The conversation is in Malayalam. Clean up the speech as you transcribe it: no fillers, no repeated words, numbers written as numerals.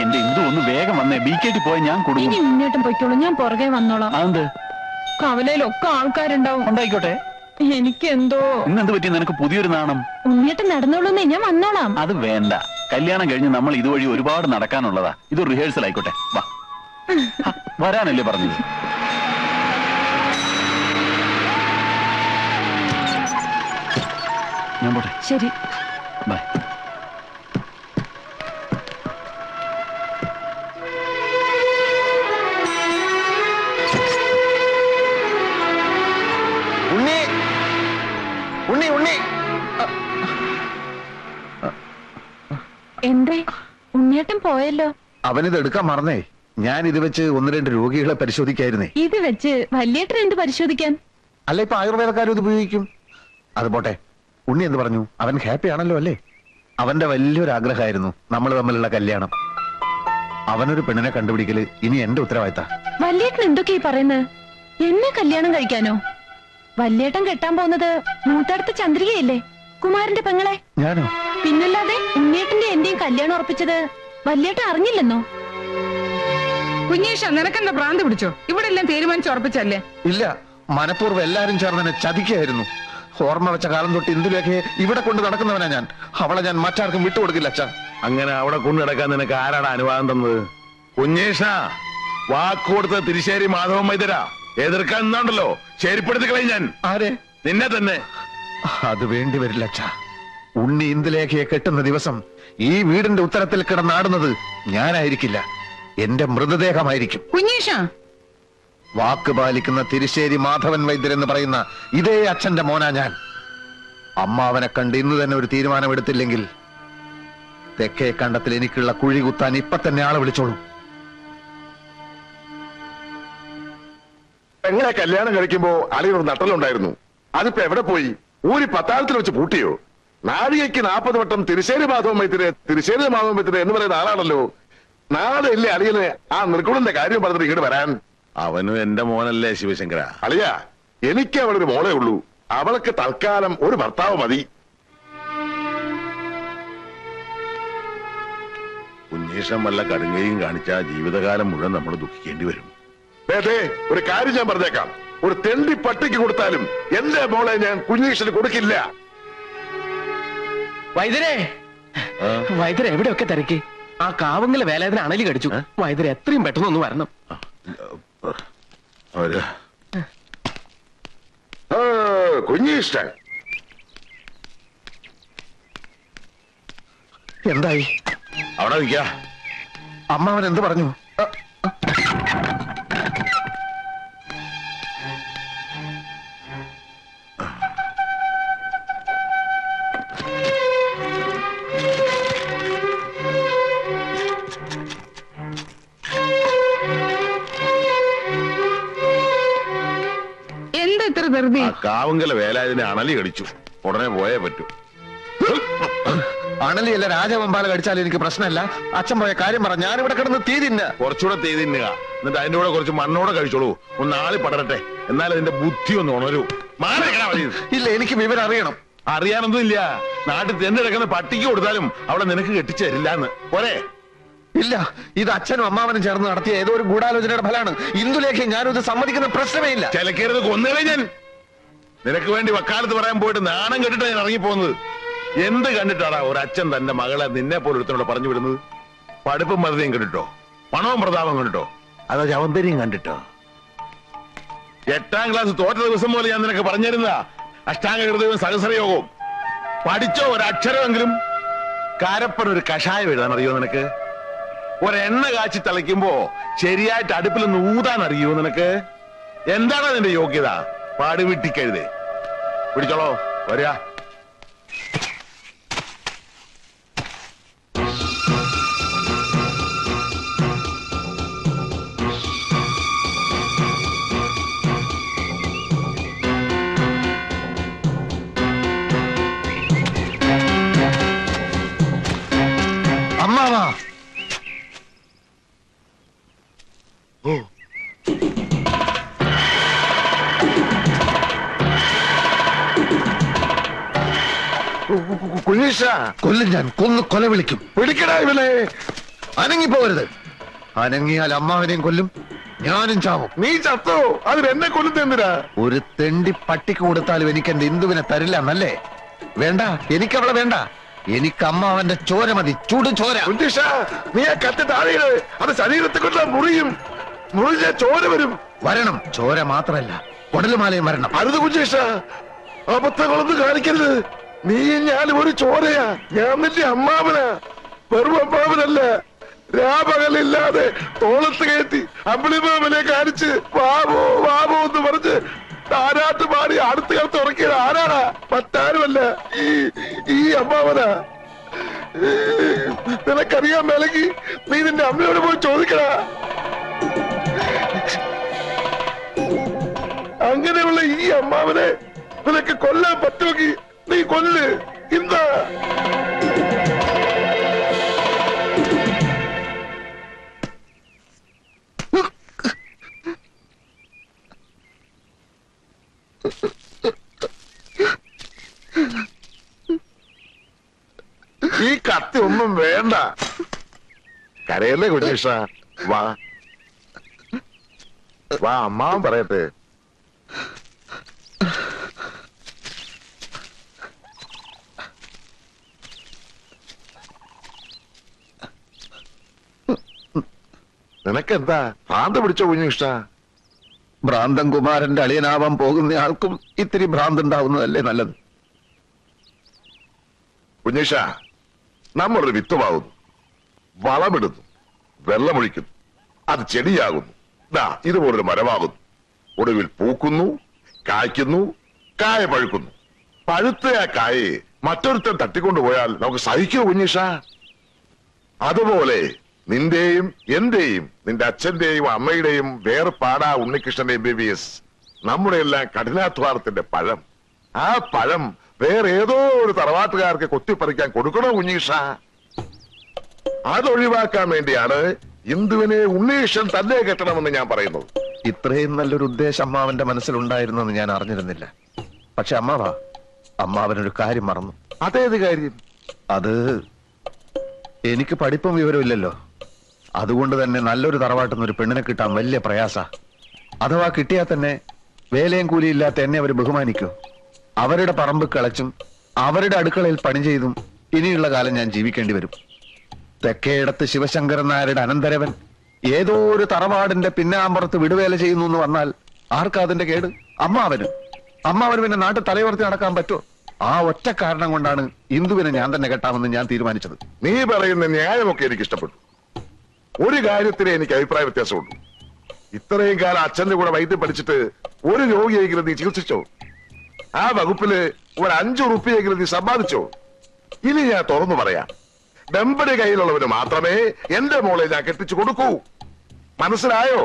എന്റെ ഇന്ദു ഒന്ന് വേഗം വന്നേ. ബിക്കേറ്റി പോയി ഞാൻ കൊടുക്കും. ഇനി മുന്നോട്ടും പൊയ്ക്കോളൂ, ഞാൻ പുറകെ വന്നോളാം. അതെന്ത്? കവലയിലൊക്കെ ആൾക്കാരുണ്ടാവും. ഉണ്ടായിക്കോട്ടെ. എനിക്ക് എന്തോ ഇന്നെന്ത് പറ്റി നിനക്ക് പുതിയൊരു നാണം? ഉണ്ണിയേട്ടൻ നടന്നോളൂന്നേ, ഞാൻ വന്നോളാം. അത് വേണ്ട. കല്യാണം കഴിഞ്ഞ് നമ്മൾ ഇതുവഴി ഒരുപാട് നടക്കാനുള്ളതാ. ഇത് റിഹേഴ്സൽ ആയിക്കോട്ടെ. വാ, വരാനല്ലേ പറഞ്ഞത്? ഞാൻ പോട്ടെ. ശരി, ബൈ. ഉണ്ണി ഉണ്ണി ഉണ്ണി എന്തേ ഉണ്ണിയേട്ടൻ പോയല്ലോ? അവനിത് എടുക്കാൻ മറന്നേ. ഞാൻ ഇത് വെച്ച് 1-2 രോഗികളെ പരിശോധിക്കായിരുന്നേ. ഇത് വെച്ച് വല്യേട്ടൻ എന്ത് പരിശോധിക്കാൻ? അല്ല, ഇപ്പൊ ആയുർവേദക്കാരും ഇത് ഉപയോഗിക്കും. അത് പോട്ടെ, ഉണ്ണി എന്ത് പറഞ്ഞു? അവൻ ഹാപ്പി ആണല്ലോ അല്ലേ? അവന്റെ വലിയൊരു ആഗ്രഹമായിരുന്നു നമ്മൾ തമ്മിലുള്ള കല്യാണം. അവനൊരു പെണ്ണിനെ കണ്ടുപിടിക്കല് ഇനി എന്റെ ഉത്തരവാദിത്ത. വല്യേട്ടൻ എന്തൊക്കെയാ പറയുന്നത്? എന്നെ കല്യാണം കഴിക്കാനോ? വല്യേട്ടൻ കെട്ടാൻ പോകുന്നത് മൂത്തടുത്ത ചന്ദ്രികയല്ലേ, കുമാരന്റെ പെങ്ങളെ. ഞാനോ? പിന്നല്ലാതെ ഉണ്ണിയേട്ടന്റെ എന്റെയും കല്യാണം ഉറപ്പിച്ചത് വല്യേട്ടൻ അറിഞ്ഞില്ലെന്നോ? കുഞ്ഞേഷ, നിനക്കെന്താ ഭ്രാന്ത് പിടിച്ചോ? ഇവിടെ എല്ലാം തീരുമാനിച്ച് ഉറപ്പിച്ചല്ലേ? ഇല്ല, മനഃപൂർവ്വം എല്ലാരും ചേർന്ന് എന്നെ ചതിക്കായിരുന്നു. ഓർമ്മ വെച്ച കാലം തൊട്ട് ഇന്ദുലേഖയെ ഇവിടെ കൊണ്ട് നടക്കുന്നവനാ ഞാൻ. അവളെ ഞാൻ മറ്റാർക്കും വിട്ടുകൊടുക്കില്ല അച്ഛാ. അങ്ങനെ അവിടെ കൊണ്ടു നടക്കാൻ നിനക്ക് ആരാണ് അനുവാദം തന്നത്? കുഞ്ഞേഷ, വാക്കുകൊടുത്ത തിരിശ്ശേരി മാധവൻ വൈദ്യരാ. എതിർക്കാൻ നിന്നുണ്ടല്ലോ, ശരിപ്പെടുത്തി കളയും ഞാൻ. ആരെ? നിന്നെ തന്നെ. അത് വേണ്ടി വരില്ല അച്ഛാ. ഉണ്ണി ഇന്ദുലേഖയെ കെട്ടുന്ന ദിവസം ഈ വീടിന്റെ ഉത്തരത്തിൽ കിടന്നാടുന്നത് ഞാനായിരിക്കില്ല, എന്റെ മൃതദേഹമായിരിക്കും. കുഞ്ഞേഷ, വാക്ക് പാലിക്കുന്ന തിരിശ്ശേരി മാധവൻ വൈദ്യർ എന്ന് പറയുന്ന ഇതേ അച്ഛന്റെ മോനാ ഞാൻ. അമ്മാവനെ കണ്ട് ഇന്ന് തന്നെ ഒരു തീരുമാനമെടുത്തില്ലെങ്കിൽ തെക്കേ കണ്ടത്തിൽ എനിക്കുള്ള കുഴി കുത്താൻ ഇപ്പൊ തന്നെ ആളെ വിളിച്ചോളൂ. പെങ്ങളെ കല്യാണം കഴിക്കുമ്പോ അളിയൊരു നട്ടലുണ്ടായിരുന്നു. അതിപ്പോ എവിടെ പോയി? ഊരി പത്താഴത്തിൽ വെച്ച് പൂട്ടിയോ? നാഴികയ്ക്ക് 40 വട്ടം തിരിശ്ശേരി മാധവൻ വൈദ്യര് എന്ന് പറയുന്ന ആളാണല്ലോ. നാളെ ഇല്ലേ അളിയന് ആ നിർഗുണന്റെ കാര്യം പറഞ്ഞിട്ട് ഇങ്ങോട്ട് വരാൻ? അവനും എന്റെ മോനല്ലേ ശിവശങ്കര. അളിയ, എനിക്ക് അവളൊരു മോളേ ഉള്ളൂ. അവൾക്ക് തൽക്കാലം ഒരു ഭർത്താവ് മതി. കുഞ്ഞീഷം വല്ല കടുങ്ങയും കാണിച്ചാൽ ജീവിതകാലം മുഴുവൻ നമ്മൾ ദുഃഖിക്കേണ്ടി വരും. ഒരു കാര്യം ഞാൻ പറഞ്ഞേക്കാം, ഒരു തെണ്ടി പട്ടിക്ക് കൊടുത്താലും എന്റെ മോളെ ഞാൻ കുഞ്ഞീഷന് കൊടുക്കില്ല. വൈദ്യരെ, വൈദ്യരെ എവിടെയൊക്കെ തിരക്കി? ആ കാവങ്ങലെ വേലാതിന് അണലി കടിച്ചു. വൈദ്യരെ എത്രയും പെട്ടെന്ന് ഒന്ന് വരണം. കുഞ്ഞീഷ്ടൻ എന്തായി? അവിടെ നിൽക്ക. അമ്മാവൻ എന്ത് പറഞ്ഞു? എന്താ ഇത്ര ധൃതി? കാവങ്കല വേലാതിനെ അണലി കടിച്ചു. ഉടനെ പോയേ പറ്റൂ. അണലിയല്ല, രാജവമ്പാല കടിച്ചാലും എനിക്ക് പ്രശ്നമല്ല. അച്ഛൻ പോയ കാര്യം പറ. ഞാനിവിടെ കിടന്ന് തീ തിന്ന. കുറച്ചുകൂടെ തീ തിന്നുക, എന്നിട്ട് അതിന്റെ കൂടെ കുറച്ച് മണ്ണോടെ കഴിച്ചോളൂ. ഒന്ന് ആളി പടരട്ടെ, എന്നാൽ അതിന്റെ ബുദ്ധി ഒന്ന് ഉണരൂ. ഇല്ല, എനിക്ക് വിവരം അറിയണം. അറിയാനൊന്നും ഇല്ല. നാട്ടിൽ തെന്നിടക്കുന്ന പട്ടിക്ക് കൊടുത്താലും അവിടെ നിനക്ക് കെട്ടിച്ചേരില്ലാന്ന് പോരെ? ഇല്ല, ഇത് അച്ഛനും അമ്മാവനും ചേർന്ന് നടത്തിയ ഏതോ ഒരു ഗൂഢാലോചനയുടെ ഫലമാണ്. ഇന്ദുലേഖ ഞാനിത് സമ്മതിക്കുന്ന പ്രശ്നമേ ഇല്ല. ചിലക്കരുത്, കൊന്നുകളെ ഞാൻ. നിനക്ക് വേണ്ടി വക്കാലത്ത് പറയാൻ പോയിട്ട് നാണം കെട്ടിട്ടാ ഞാൻ ഇറങ്ങിപ്പോകുന്നത്. എന്ത് കണ്ടിട്ടാടാ ഒരു അച്ഛൻ തന്റെ മകളെ നിന്നെ പോലെ ഒരുത്തനോട് പറഞ്ഞു വിടുന്നത്? പഠിപ്പും മറുതയും കണ്ടിട്ടോ? പണവും പ്രതാപം കണ്ടിട്ടോ? അതോ ചവന്തരിയും കണ്ടിട്ടോ? 8ാം ക്ലാസ് തോറ്റ ദിവസം പോലെ ഞാൻ നിനക്ക് പറഞ്ഞിരുന്ന അഷ്ടാംഗ ഹൃദയവും സഹസ്രയോഗവും പഠിച്ചോ? ഒരക്ഷരമെങ്കിലും. കാരപ്പൻ ഒരു കഷായം എഴുതാൻ അറിയോ നിനക്ക്? ഒരെണ്ണ കാച്ചി തിളയ്ക്കുമ്പോ ശരിയായിട്ട് അടുപ്പിൽ നിന്ന് ഊതാൻ അറിയോ നിനക്ക്? എന്താണ് നിന്റെ യോഗ്യത? പാടുവിട്ടിക്കഴുതേ. പിടിച്ചോളോ, വരിക. അമ്മാവാ, കുഞ്ഞീഷ, കൊല്ലും ഞാൻ. കൊന്നു കൊല വിളിക്കും. പിടിക്കടാ ഇവനെ. അനങ്ങിപ്പോകരുത്. അനങ്ങിയാൽ അമ്മാവനെയും കൊല്ലും, ഞാനും ചാവും. നീ ചത്തോ? അതിനെന്നെ കൊല്ലുന്ന എന്തിനാ? ഒരു തെണ്ടി പട്ടിക്ക് കൊടുത്താലും എനിക്ക് എന്റെ ഇന്ദുവിനെ തരില്ല എന്നല്ലേ? വേണ്ട, എനിക്കവളെ വേണ്ട. എനിക്ക് അമ്മാവന്റെ ചോര മതി, ചൂടും ചോര. കുഞ്ഞിഷ, നീ ആ കത്തി താഴെയിട്. അത് ശരീരത്തെ കൊണ്ട് മുറിയും. മുറിഞ്ഞ ചോര വരും. വരണം. ചോര മാത്രല്ല, കുടലുമാലയും വരണം. അരുത് കുഞ്ഞിഷ, അബദ്ധങ്ങളൊന്നും കാണിക്കരുത്. നീ ഞാനും ഒരു ചോരയാ. ഞാൻ നിന്റെ അമ്മാവനാ, വെറും അമ്മാവനല്ല. രാപകലില്ലാതെ തോളത്ത് കയറ്റി അമ്പിളിമാമനെ കാണിച്ച് വാവോ വാവോ എന്ന് പറഞ്ഞ് താരാട്ട് പാടി അടുത്ത കാലത്ത് ഉറക്കിയത് ആരാടാ? മറ്റാരുമല്ല, ഈ അമ്മാവനാ. നിനക്കറിയാൻ മേലെങ്കിൽ നീ നിന്റെ അമ്മയോട് പോയി ചോദിക്കടാ. അങ്ങനെയുള്ള ഈ അമ്മാവനെ നിനക്ക് കൊല്ലാൻ പറ്റുമെങ്കിൽ നീ കൊല്ല്. എന്താ ഈ കത്തി ഒന്നും വേണ്ട. കരയല്ലേ കുഞ്ഞീഷ? വാ വാ, അമ്മാവൻ പറയട്ടെ. നിനക്കെന്താ ഭ്രാന്ത് പിടിച്ചോ കുഞ്ഞീഷ? ഭ്രാന്തൻ കുമാരന്റെ അളിയനാവാൻ പോകുന്ന ആൾക്കും ഇത്തിരി ഭ്രാന്ത് ഉണ്ടാവുന്നതല്ലേ നല്ലത്? കുഞ്ഞീഷ, നമ്മളൊരു വിത്തുമാകുന്നു, വളമിടുന്നു, വെള്ളമൊഴിക്കുന്നു, അത് ചെടിയാകുന്നു, ഇതുപോലൊരു മരമാകുന്നു. ഒടുവിൽ പൂക്കുന്നു, കായ്ക്കുന്നു, കായ പഴുക്കുന്നു. പഴുത്ത ആ കായെ മറ്റൊരുത്തൻ തട്ടിക്കൊണ്ടുപോയാൽ നമുക്ക് സഹിക്കോ കുഞ്ഞീഷ? അതുപോലെ നിന്റെയും എന്റെയും നിന്റെ അച്ഛന്റെയും അമ്മയുടെയും വേർപാടാ ഉണ്ണികൃഷ്ണന്റെ MBBS. നമ്മുടെ എല്ലാം കഠിനാധ്വാനത്തിന്റെ പഴം. ആ പഴം വേറെ ഏതോ ഒരു തറവാട്ടുകാർക്ക് കൊത്തിപ്പറിക്കാൻ കൊടുക്കണോ കുഞ്ഞീഷ? അതൊഴിവാക്കാൻ വേണ്ടിയാണ് ഇന്ദുവിനെ ഉണ്ണീഷൻ തന്നെ കെട്ടണമെന്ന് ഞാൻ പറയുന്നത്. ഇത്രയും നല്ലൊരു ഉദ്ദേശം അമ്മാവന്റെ മനസ്സിലുണ്ടായിരുന്നെന്ന് ഞാൻ അറിഞ്ഞിരുന്നില്ല. പക്ഷെ അമ്മാവനൊരു കാര്യം മറന്നു. അതേത് കാര്യം? അത് എനിക്ക് പഠിപ്പും വിവരവും ഇല്ലല്ലോ. അതുകൊണ്ട് തന്നെ നല്ലൊരു തറവാട്ടിൽ നിന്ന് ഒരു പെണ്ണിനെ കിട്ടാൻ വലിയ പ്രയാസ. അഥവാ കിട്ടിയാൽ തന്നെ വേലയും കൂലിയില്ലാത്ത എന്നെ അവർ ബഹുമാനിക്കൂ. അവരുടെ പറമ്പ് കിളച്ചും അവരുടെ അടുക്കളയിൽ പണി ചെയ്തും ഇനിയുള്ള കാലം ഞാൻ ജീവിക്കേണ്ടി വരും. തെക്കേയിടത്ത് ശിവശങ്കരൻ നായരുടെ അനന്തരവൻ ഏതോ ഒരു തറവാടിന്റെ പിന്നാമ്പുറത്ത് വിടുവേല ചെയ്യുന്നു എന്ന് വന്നാൽ ആർക്കാ അതിന്റെ കേട്? അമ്മാവന് പിന്നെ നാട്ടിൽ തലയുയർത്തി നടക്കാൻ പറ്റുമോ? ആ ഒറ്റ കാരണം കൊണ്ടാണ് ഇന്ദുവിനെ ഞാൻ തന്നെ കെട്ടാമെന്ന് ഞാൻ തീരുമാനിച്ചത്. നീ പറയുന്ന ന്യായമൊക്കെ എനിക്ക് ഇഷ്ടപ്പെട്ടു. ഒരു കാര്യത്തിനെ എനിക്ക് അഭിപ്രായ വ്യത്യാസമുണ്ട്. ഇത്രയും കാലം അച്ഛന്റെ കൂടെ വൈദ്യം പഠിച്ചിട്ട് ഒരു രോഗിയെങ്കിലും നീ ചികിത്സിച്ചോ? ആ വകുപ്പില് ഒരു 5 റുപ്യെങ്കിലും നീ സമ്പാദിച്ചോ? ഇനി ഞാൻ തുറന്നു പറയാം, വെമ്പടി കയ്യിലുള്ളവന് മാത്രമേ എന്റെ മോളെ ഞാൻ കെട്ടിച്ചു കൊടുക്കൂ. മനസ്സിലായോ?